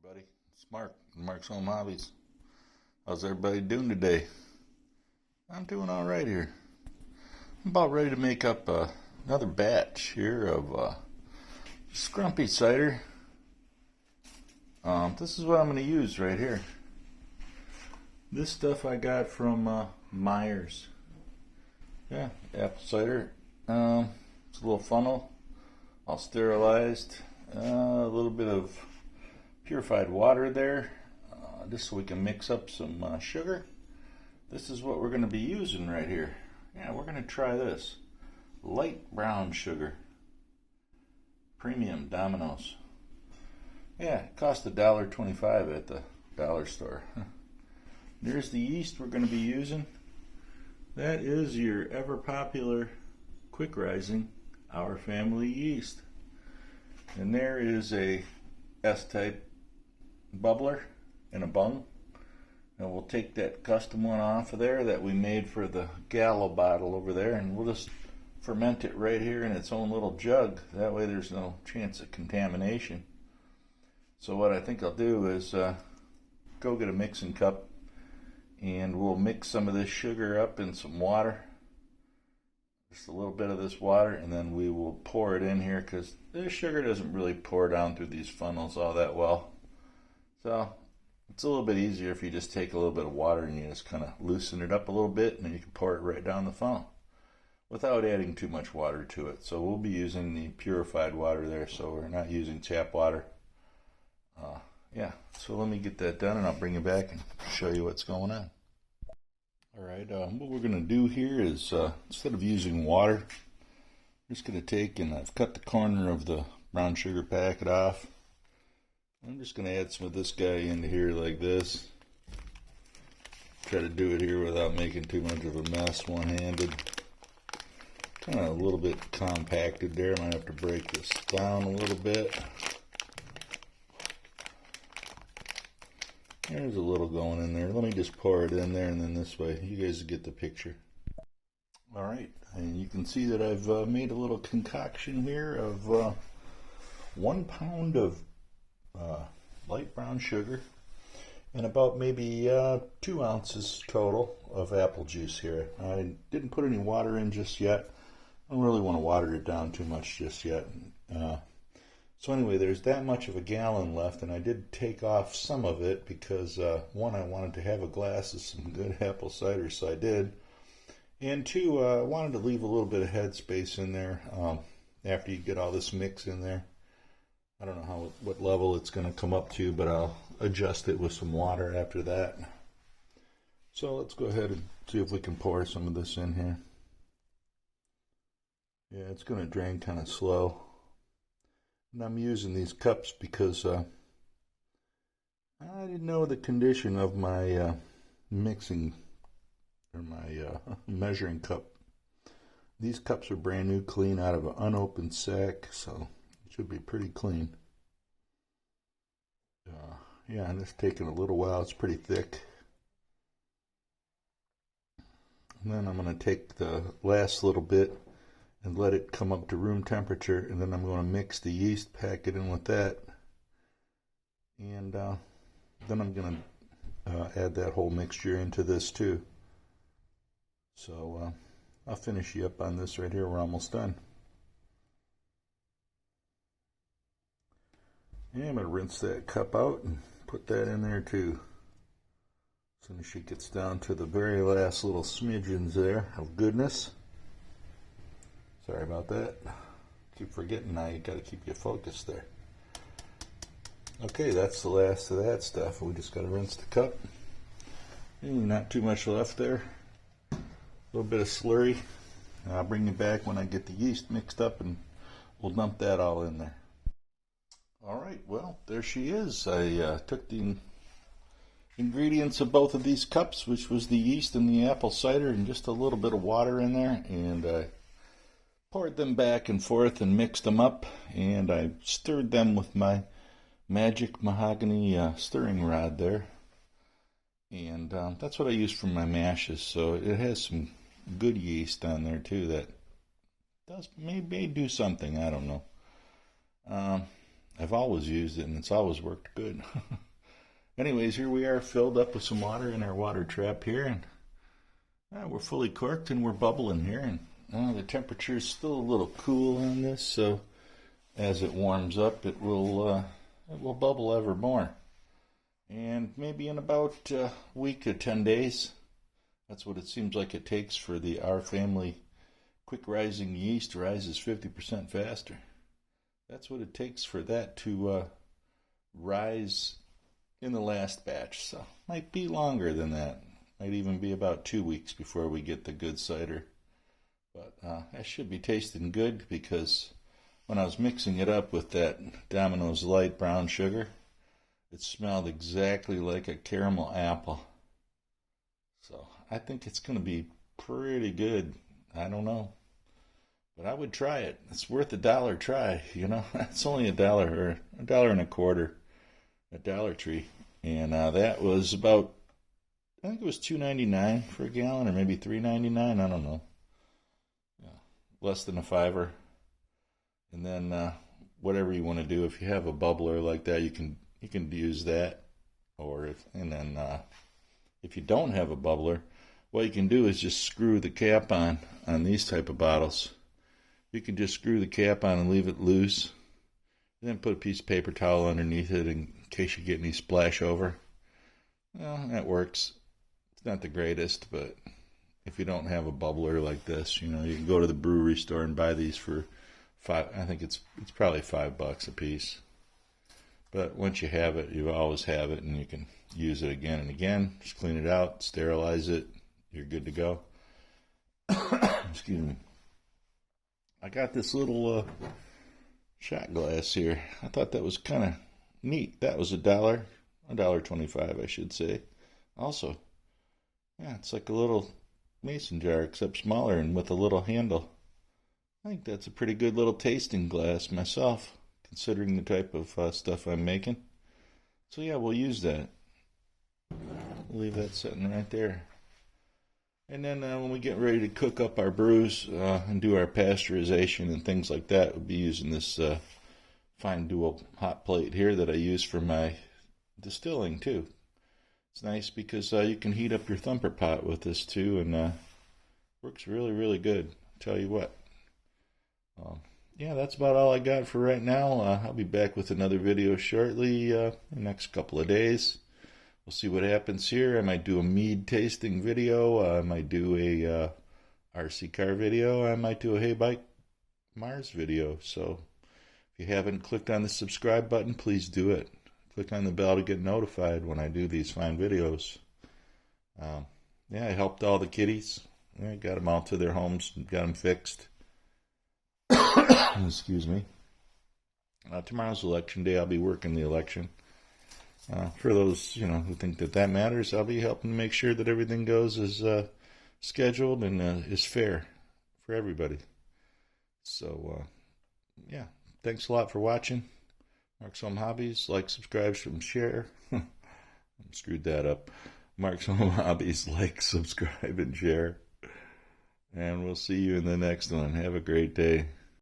Everybody, it's Mark, Mark's Home Hobbies. How's everybody doing today? I'm doing all right here. I'm about ready to make up another batch here of scrumpy cider. This is what I'm going to use right here. This stuff I got from Myers. Yeah, apple cider. It's a little funnel, all sterilized. A little bit of purified water there, just so we can mix up some sugar. This is what we're going to be using right here. Yeah, we're going to try this. Light brown sugar. Premium Domino's. Yeah, it cost $1.25 at the dollar store. There's the yeast we're going to be using. That is your ever popular, quick rising, Our Family yeast. And there is a S-type bubbler in a bung, and we'll take that custom one off of there that we made for the Gallo bottle over there, and we'll just ferment it right here in its own little jug. That way there's no chance of contamination. So what I think I'll do is go get a mixing cup, and we'll mix some of this sugar up in some water, just a little bit of this water, and then we will pour it in here, because this sugar doesn't really pour down through these funnels all that well. So it's a little bit easier if you just take a little bit of water and you just kind of loosen it up a little bit, and then you can pour it right down the funnel without adding too much water to it. So we'll be using the purified water there, so we're not using tap water. Yeah, so let me get that done, and I'll bring you back and show you what's going on. Alright, what we're going to do here is, instead of using water, I'm just going to take, and I've cut the corner of the brown sugar packet off. I'm just going to add some of this guy into here like this. Try to do it here without making too much of a mess one-handed. Kind of a little bit compacted there. I might have to break this down a little bit. There's a little going in there. Let me just pour it in there, and then this way you guys get the picture. Alright, and you can see that I've made a little concoction here of 1 pound of light brown sugar and about maybe 2 ounces total of apple juice here. I didn't put any water in just yet. I don't really want to water it down too much just yet. So anyway, there's that much of a gallon left, and I did take off some of it because one, I wanted to have a glass of some good apple cider, so I did. And two, I wanted to leave a little bit of head space in there after you get all this mix in there. I don't know what level it's going to come up to, but I'll adjust it with some water after that. So let's go ahead and see if we can pour some of this in here. Yeah, it's going to drain kind of slow. And I'm using these cups because I didn't know the condition of my mixing, or my measuring cup. These cups are brand new, clean out of an unopened sack, so it should be pretty clean. Yeah, and it's taking a little while. It's pretty thick. And then I'm going to take the last little bit and let it come up to room temperature, and then I'm going to mix the yeast, pack it in with that, and then I'm going to add that whole mixture into this too. So I'll finish you up on this right here. We're almost done. And I'm going to rinse that cup out and put that in there too. As soon as she gets down to the very last little smidgens there of goodness. Sorry about that. Keep forgetting now, you got to keep your focus there. Okay, that's the last of that stuff. We just got to rinse the cup. And not too much left there. A little bit of slurry. I'll bring you back when I get the yeast mixed up, and we'll dump that all in there. Alright, well, there she is. I took the ingredients of both of these cups, which was the yeast and the apple cider, and just a little bit of water in there, and I poured them back and forth and mixed them up, and I stirred them with my magic mahogany stirring rod there. And that's what I use for my mashes, so it has some good yeast on there too that may do something, I don't know. I've always used it, and it's always worked good. Anyways, here we are filled up with some water in our water trap here, and we're fully corked and we're bubbling here. And the temperature is still a little cool on this, so as it warms up, it will bubble ever more. And maybe in about a week to 10 days, that's what it seems like it takes for our family quick rising yeast rises 50% faster. That's what it takes for that to rise in the last batch. So might be longer than that. Might even be about 2 weeks before we get the good cider. But that should be tasting good, because when I was mixing it up with that Domino's Light brown sugar, it smelled exactly like a caramel apple. So I think it's going to be pretty good. I don't know. But I would try it. It's worth $1 try, you know. It's only $1 or $1.25 at Dollar Tree. And that was about, I think it was $2.99 for a gallon, or maybe $3.99. I don't know. Yeah, less than a $5. And then whatever you want to do, if you have a bubbler like that, you can use that. Or if you don't have a bubbler, what you can do is just screw the cap on these type of bottles. You can just screw the cap on and leave it loose. And then put a piece of paper towel underneath it in case you get any splash over. Well, that works. It's not the greatest, but if you don't have a bubbler like this, you know, you can go to the brewery store and buy these for I think it's probably $5 a piece. But once you have it, you always have it, and you can use it again and again. Just clean it out, sterilize it, you're good to go. Excuse me. I got this little shot glass here. I thought that was kind of neat. That was $1.25, I should say. Also, yeah, it's like a little mason jar, except smaller and with a little handle. I think that's a pretty good little tasting glass myself, considering the type of stuff I'm making. So yeah, we'll use that. We'll leave that sitting right there. And then when we get ready to cook up our brews and do our pasteurization and things like that, we'll be using this fine dual hot plate here that I use for my distilling too. It's nice because you can heat up your thumper pot with this too, and works really, really good. I'll tell you what. Yeah, that's about all I got for right now. I'll be back with another video shortly in the next couple of days. We'll see what happens here. I might do a mead tasting video. I might do a RC car video. I might do a Hey Bike Mars video. So if you haven't clicked on the subscribe button, please do it. Click on the bell to get notified when I do these fine videos. Yeah, I helped all the kiddies. I got them all to their homes, got them fixed. Excuse me. Tomorrow's election day. I'll be working the election. For those, who think that matters, I'll be helping to make sure that everything goes as scheduled and is fair for everybody. So, yeah. Thanks a lot for watching. Mark's Home Hobbies. Like, subscribe, and share. I screwed that up. Mark's Home Hobbies. Like, subscribe, and share. And we'll see you in the next one. Have a great day.